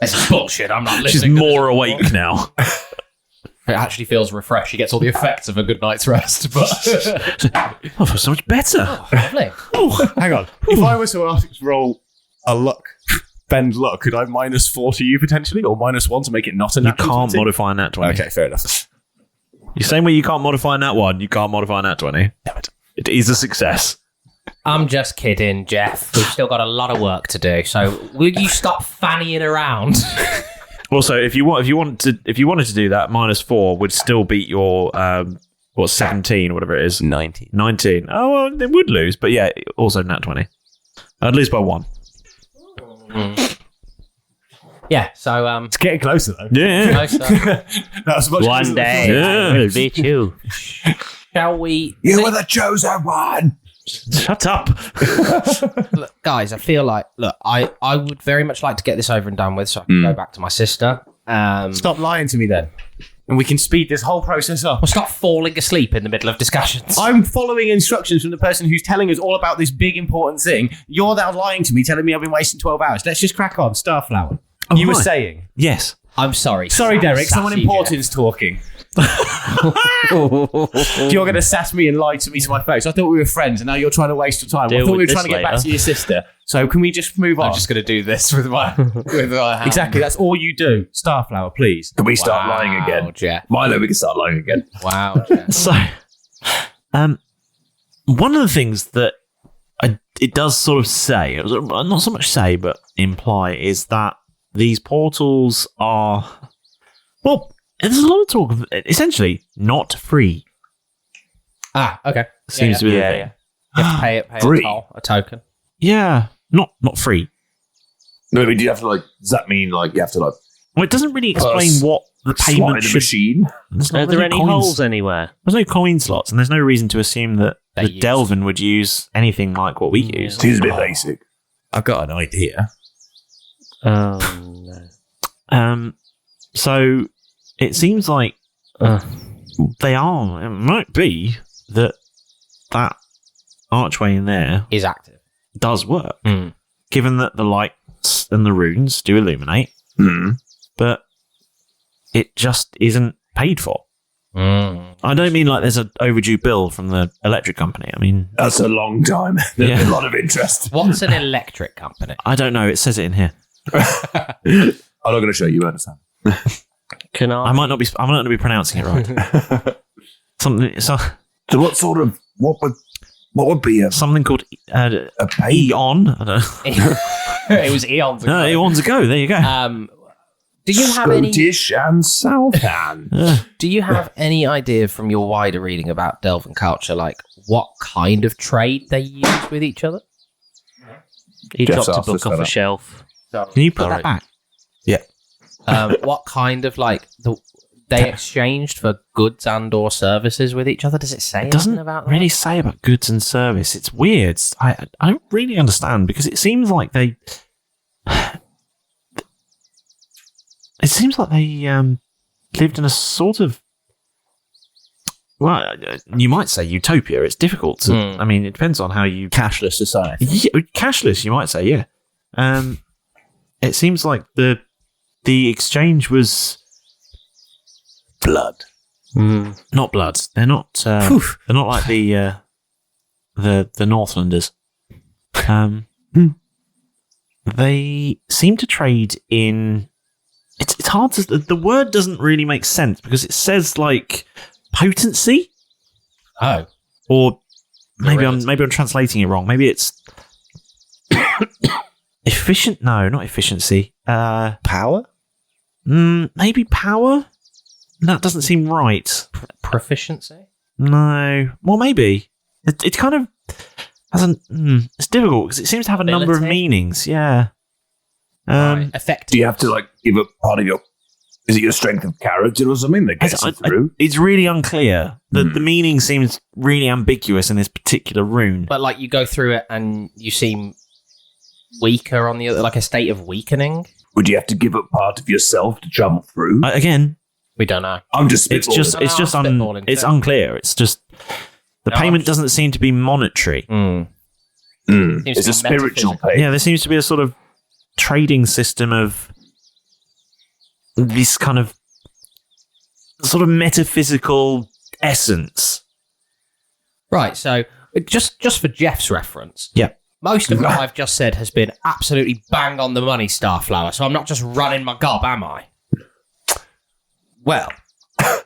It's bullshit. I'm not She's listening. more awake now. It actually feels refreshed. She gets all the effects of a good night's rest. But I feel so much better. lovely. Oh, hang on. If I was to ask roll a luck, bend luck, could I -4 to you potentially, or -1 to make it not a You nat can't 20? modify a nat 20. Okay, fair enough. The same way you can't modify a nat 1, you can't modify a nat 20. Damn it. It is a success. I'm just kidding, Jeff. We've still got a lot of work to do. So will you stop fannying around? Also, if you wanted to do that, -4 would still beat your 17 or whatever it is. 19. 19. Oh, well, they would lose, but yeah, also nat 20. I'd lose by 1. Yeah. So It's getting closer though. Yeah. closer. That's much One day Yeah. I will beat you. Shall we? You were the chosen one. Shut up. Look, guys, I feel like I would very much like to get this over and done with, so I can go back to my sister. Stop lying to me then, and we can speed this whole process up. Or stop falling asleep in the middle of discussions. I'm following instructions from the person who's telling us all about this big important thing. You're now lying to me, telling me I've been wasting 12 hours. Let's just crack on. Starflower. Oh, You were right. saying. Yes. I'm sorry. Sorry, Derek. Someone Sassy important's talking. You're going to sass me and lie to me to my face. I thought we were friends, and now you're trying to waste your time. I Deal thought we with were trying to this get back later. to your sister. So can we just move on? I'm just going to do this with my hand. Exactly. That's all you do. Starflower, please. Can we start lying again? Jeff. Milo, we can start lying again. Wow, Jeff. So, one of the things that it does sort of say, not so much say, but imply, is that these portals are, well, there's a lot of talk of essentially not free. Okay. Seems to be the thing. You have to pay Free. a toll, a token. Yeah, not free. No, I mean, do you have to does that mean you have to Well, it doesn't really explain Plus, what the slot in payment the should. machine? There's Are not there really any holes anywhere? There's no coin slots, and there's no reason to assume that the Delvin would use anything like what we use. Seems a bit basic. I've got an idea. No. So it seems like it might be that archway in there is active. Does work. Given that the lights and the runes do illuminate, but it just isn't paid for. I don't mean like there's an overdue bill from the electric company. I mean... That's a long time. There's a lot of interest. What's an electric company? I don't know. It says it in here. I'm not going to show you, understand. Can I? I might not be pronouncing it right. Something. So what sort of what would be something called a eon? I don't know. It was eons ago. No, eons ago. There you go. Do you have any Scottish and Southern? Do you have any idea from your wider reading about Delvin culture, like what kind of trade they use with each other? He dropped a book off a shelf. Can you put that back? Yeah. What kind of they exchanged for goods and or services with each other? Does it say It doesn't anything about that? really say about goods and service. It's weird. I don't really understand because it seems like they. It seems like they lived in a sort of, well, you might say utopia. It's difficult to. I mean, it depends on how you cashless society. Yeah, cashless, you might say. Yeah. It seems like the exchange was blood. Not blood. They're not. They're not like the Northlanders. They seem to trade in. It's hard to. The word doesn't really make sense because it says like potency. Oh, or maybe I'm translating it wrong. Maybe it's efficient. No, not efficiency. Power. Maybe power. That doesn't seem right. Proficiency. No. Well, maybe it kind of hasn't. It's difficult because it seems to have a number of meanings. Yeah. Effective. Do you have to give up part of your? Is it your strength of character or something that gets you through? It's really unclear. The meaning seems really ambiguous in this particular rune. But you go through it and you seem weaker on the other, like a state of weakening. Would you have to give up part of yourself to travel through? Again, we don't know. I'm just. It's unclear. It's just the payment doesn't seem to be monetary. It's a spiritual payment. Yeah, there seems to be a sort of trading system of this kind of sort of metaphysical essence. Right, so just for Jeff's reference. Yeah. Most of what I've just said has been absolutely bang on the money, Starflower, so I'm not just running my gob, am I? Well,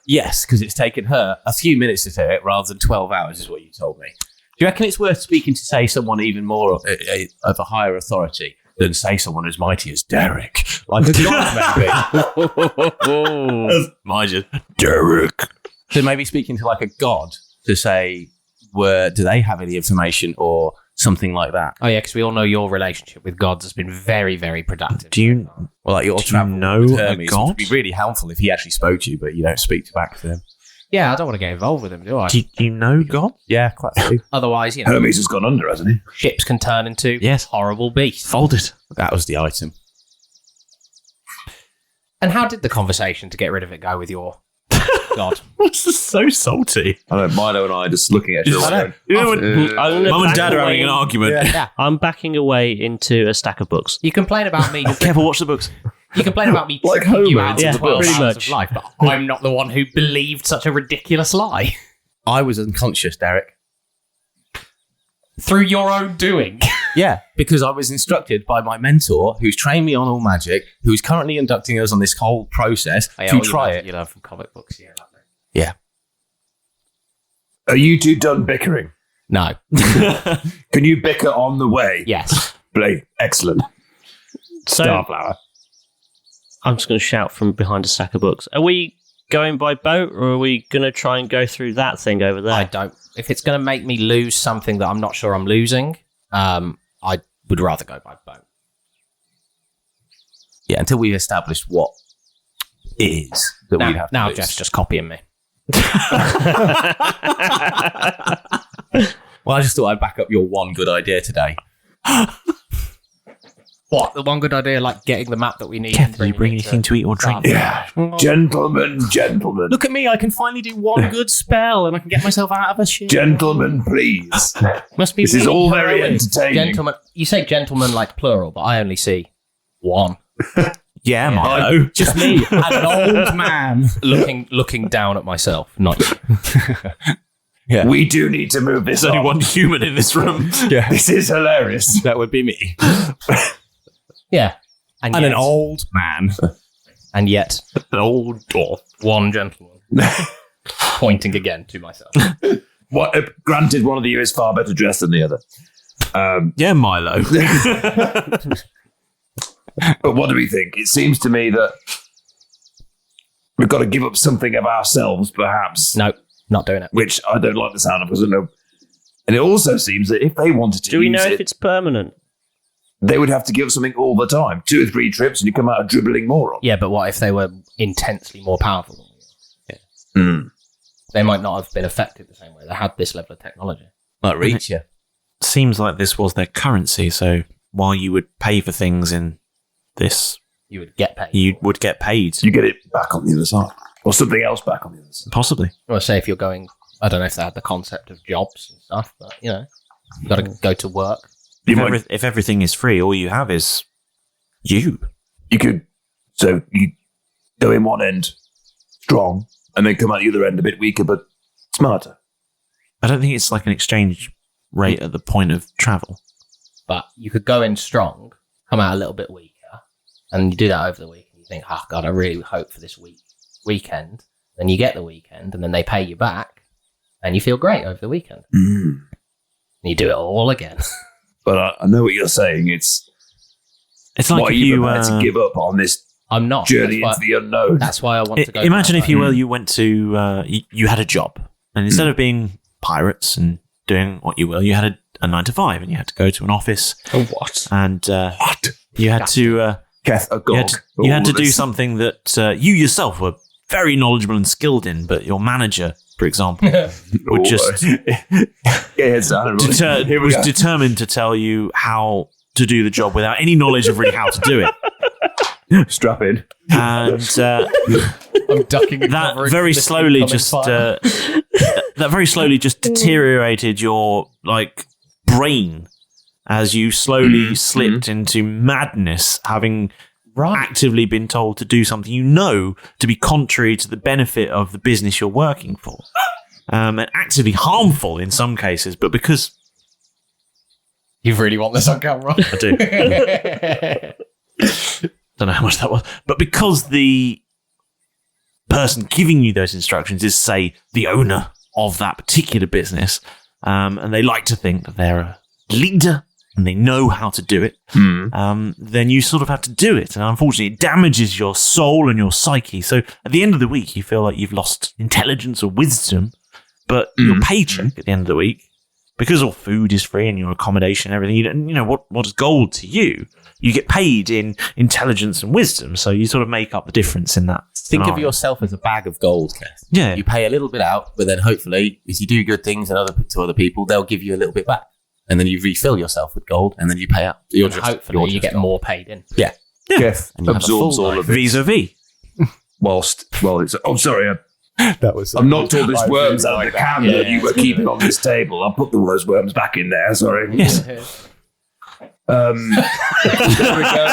yes, because it's taken her a few minutes to do it rather than 12 hours is what you told me. Do you reckon it's worth speaking to, say, someone even more of a higher authority than, say, someone as mighty as Derek? Like a god, maybe. Mind you. Derek. So maybe speaking to like a god to say, do they have any information or something like that? Oh, yeah, because we all know your relationship with gods has been very, very productive. Do you know a god? It would be really helpful if he actually spoke to you, but you don't speak back to them. Yeah, I don't want to get involved with him, do I? Do you know God? Yeah, quite a few. Otherwise, Hermes has gone under, hasn't he? Ships can turn into horrible beasts. Folded. That was the item. And how did the conversation to get rid of it go with your god? This is so salty. I know, Milo and I are just looking at you. Mum and Dad are having an argument. Yeah. I'm backing away into a stack of books. You complain about me. Careful, watch the books. You complain about me like tricking you Homer out into of the 12 books. hours of life, but I'm not the one who believed such a ridiculous lie. I was unconscious, Derek. Through your own doing. Yeah, because I was instructed by my mentor, who's trained me on all magic, who's currently inducting us on this whole process to try it. You learn from comic books, yeah. Yeah. Are you two done bickering? No. Can you bicker on the way? Yes. Blake, excellent. So, Starflower. I'm just going to shout from behind a stack of books. Are we going by boat, or are we going to try and go through that thing over there? I don't. If it's going to make me lose something that I'm not sure I'm losing, I would rather go by boat. Yeah, until we've established what it is that we'd have to Now lose. Jeff's just copying me. Well, I just thought I'd back up your one good idea today. What? The one good idea, like getting the map that we need. Kev, did you bring anything to eat or drink? Yeah. Gentlemen. Look at me, I can finally do one good spell and I can get myself out of a shit. Gentlemen, please. Must be This is really all very early. entertaining. Gentlemen, you say gentlemen like plural, but I only see one. Yeah, Milo. Just me, an old man looking down at myself, not you. Yeah. We do need to move this There's only on. one human in this room. Yeah. This is hilarious. That would be me. Yeah. And an old man. And yet, An old dwarf. one gentleman. Pointing again to myself. Granted, one of you is far better dressed than the other. Yeah, Milo. But what do we think? It seems to me that we've got to give up something of ourselves, perhaps. No, not doing it. Which I don't like the sound of, because I know. And it also seems that if they wanted to Do we use know it, if it's permanent? they would have to give something all the time. 2 or 3 trips and you come out a dribbling moron. Yeah, but what if they were intensely more powerful than we are? Mm. They might not have been affected the same way. They had this level of technology. Might reach you. Seems like this was their currency, so while you would pay for things in this, You would get paid. you would get paid. You get it back on the other side. Or something else back on the other side. Possibly. Well, say if you're going, I don't know if they had the concept of jobs and stuff, but, you know, you've got to go to work. If everything is free, all you have is you. You could, so you go in one end strong and then come out the other end a bit weaker but smarter. I don't think it's like an exchange rate at the point of travel. But you could go in strong, come out a little bit weaker, and you do that over the week, and you think, oh, God, I really hope for this weekend. Then you get the weekend, and then they pay you back, and you feel great over the weekend. Mm. And you do it all again. But I know what you're saying. It's like why if you you prepared to give up on this I'm not. journey That's into the unknown. That's why I want to go. Imagine that if way. you went to, you had a job, and instead of being pirates and doing what you will, you had a 9 to 5, and you had to go to an office. What? And you had to you had to do something that you yourself were very knowledgeable and skilled in, but your manager, for example, would just determined to tell you how to do the job without any knowledge of really how to do it. Strap in. And I'm ducking and that covering very this slowly incoming just fire. that very slowly just deteriorated your brain as you slowly slipped into madness, having actively been told to do something you know to be contrary to the benefit of the business you're working for, and actively harmful in some cases, but because you really want this on camera. I do. Don't know how much that was, but because the person giving you those instructions is, say, the owner of that particular business, and they like to think that they're a leader and they know how to do it, then you sort of have to do it. And unfortunately, it damages your soul and your psyche. So at the end of the week, you feel like you've lost intelligence or wisdom, but your paycheck at the end of the week, because all food is free and your accommodation and everything, you know what is gold to you? You get paid in intelligence and wisdom, so you sort of make up the difference in that. Think scenario. of yourself as a bag of gold, Kev. Yeah. You pay a little bit out, but then hopefully, if you do good things to other people, they'll give you a little bit back. And then you refill yourself with gold, and then you pay out. Hopefully, you get more paid in. Yeah. Jeff And you have a absorbs full all life. of it. Vis-a-vis. It's... Oh, sorry. That was. I've knocked all these worms out of the can that you were keeping on this table. I'll put all those worms back in there. Sorry. Yes. There we go.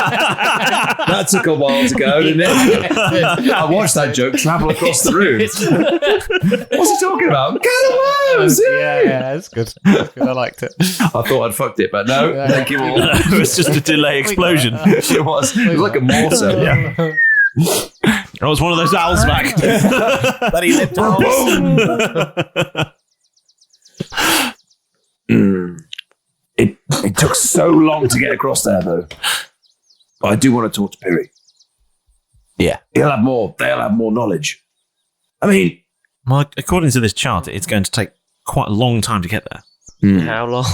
That took a while to go, didn't it? I watched that joke travel across the room. What's he talking about? Can of worms! Yeah, it's good. That's good. I liked it. I thought I'd fucked it, but no. Thank you all. It was just a delay explosion. It was like a mortar. Yeah. It was one of those owls back. But he lived It took so long to get across there, though. But I do want to talk to Piri. Yeah. They'll have more knowledge. I mean... Well, according to this chart, it's going to take quite a long time to get there. How long?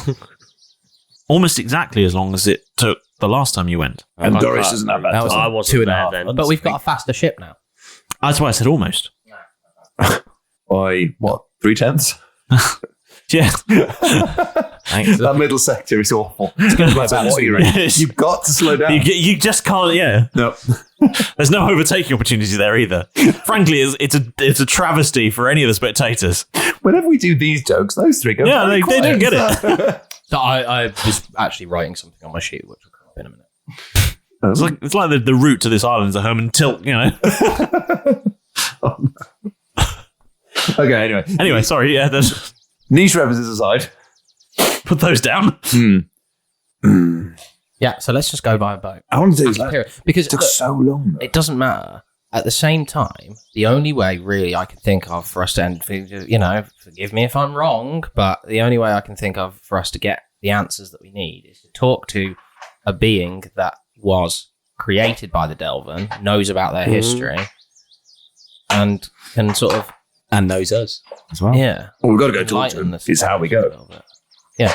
Almost exactly as long as it took the last time you went. And Doris doesn't have that. I wasn't there then. But we've got a faster ship now. That's why I said almost. By, what, 3/10? Yeah. Thanks. That middle sector is awful. It's going to be about what you're in. You've got to slow down. You just can't. Yeah. No. There's no overtaking opportunity there either. Frankly, it's a travesty for any of the spectators. Whenever we do these jokes, those three go. Yeah, they don't get it. So I was actually writing something on my sheet, which will come up in a minute. It's like the route to this island is a Herman Tilt, you know. Okay. Anyway, sorry. Yeah, there's niche references aside. Put those down. Yeah, so let's just go by a boat. I want to do that. Because it took so long. It doesn't matter. At the same time, the only way really I can think of for us to end, you know, forgive me if I'm wrong, but the only way I can think of for us to get the answers that we need is to talk to a being that was created by the Delvin, knows about their history, and can sort of... And knows us as well. Yeah. Well, we've got to go talk to them. It's how we go. Yeah.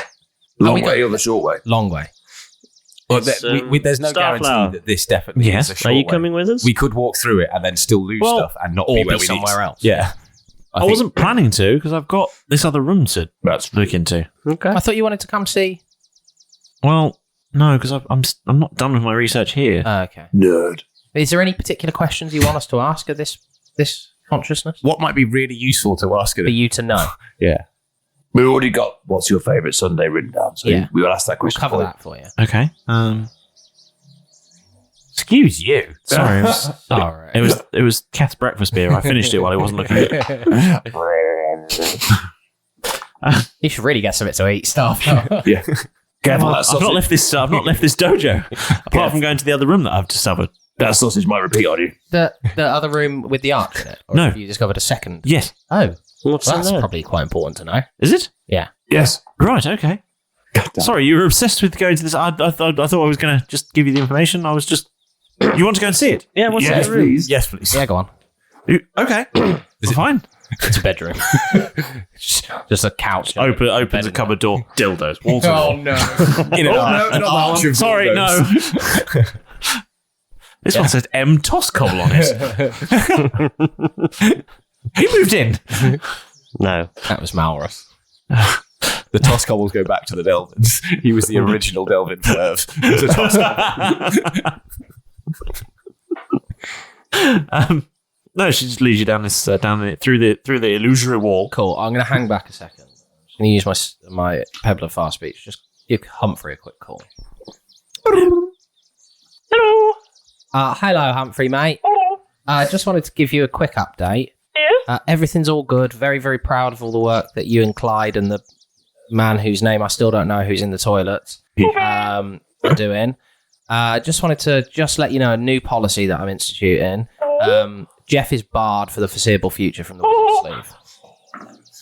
Long way or the short way? Long way. Well, there's no guarantee that this definitely is a short Are you way. coming with us? We could walk through it and then still lose stuff and not be where we somewhere need. else. Yeah. I wasn't planning to because I've got this other room to look into. Okay. I thought you wanted to come see. Well, no, because I'm not done with my research here. Okay. Nerd. Is there any particular questions you want us to ask of this consciousness? What might be really useful to ask for you to know? Yeah. We've already got what's your favourite Sunday written down, so we will ask that question. We'll cover that for you. Okay. Excuse you. Sorry. Sorry. It was Kath's breakfast beer. I finished it while he wasn't looking at it. You should really get something to eat. Stuff. Yeah. Careful, I've not left this dojo. Apart from going to the other room that I've discovered. That sausage might repeat on you. The other room with the arch in it? Or No. have you discovered a second? Yes. Oh. What's Well, in that's there? probably quite important to know. Is it? Yeah. Yes. Right. Okay. Sorry, you were obsessed with going to this. I thought I was going to just give you the information. I was just. You want to go and see it? Yeah. What's Yes, in the room? please. Yes, please. Yeah, go on. Okay. Is it fine? It's a bedroom. Just a couch. Opens a cupboard door. Dildos. Walls of Oh, it. no. Sorry, no. This one says M. Toscol on it. He moved in. No. That was Malrus. The Toscobbles go back to the Delvins. He was the original Delvin perv. It was a Toscobble. No, she just leads you down this through the illusory wall. Cool. I'm going to hang back a second. I'm just going to use my Pebbler fast speech. Just give Humphrey a quick call. Hello. Hello, Humphrey, mate. I just wanted to give you a quick update. Yes? Everything's all good. Very, very proud of all the work that you and Clyde and the man whose name I still don't know who's in the toilets are doing. Just wanted to let you know a new policy that I'm instituting. Jeff is barred for the foreseeable future from the Wizard's Sleeve.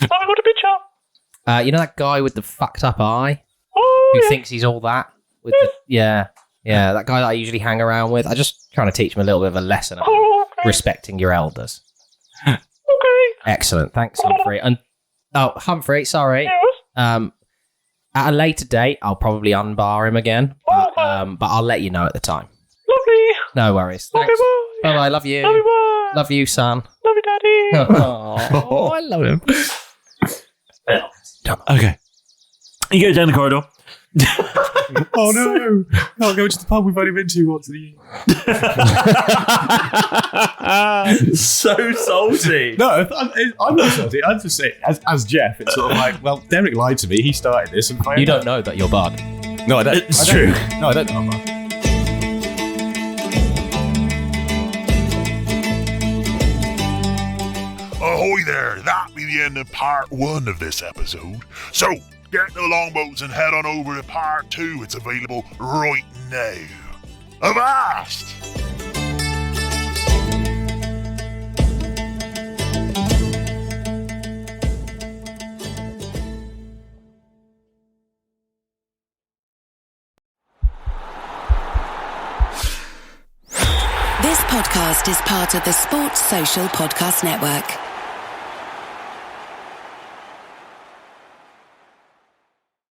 Have I got a picture? You know that guy with the fucked up eye? Oh, Who thinks he's all that? With yeah, that guy that I usually hang around with. I'm just trying to teach him a little bit of a lesson about respecting your elders. Okay. Excellent. Thanks, Humphrey. And Humphrey, sorry. Yes? At a later date, I'll probably unbar him again, but I'll let you know at the time. Lovely. No worries. Okay, Thanks. bye. Bye. Love you. Love you, bye. Love you, son. Love you, Daddy. Oh, I love him. Okay. You go down the corridor. Oh no! I'll go to the pub we've only been to once a year. So salty. No, I'm not salty. I'm just saying, as Jeff, it's sort of like, well, Derek lied to me. He started this, and You don't know that you're barred. No, I don't. It's true. No, I don't know. I'm barred. Ahoy there, that be the end of part 1 of this episode. So, get the longboats and head on over to part 2. It's available right now. Avast! This podcast is part of the Sports Social Podcast Network.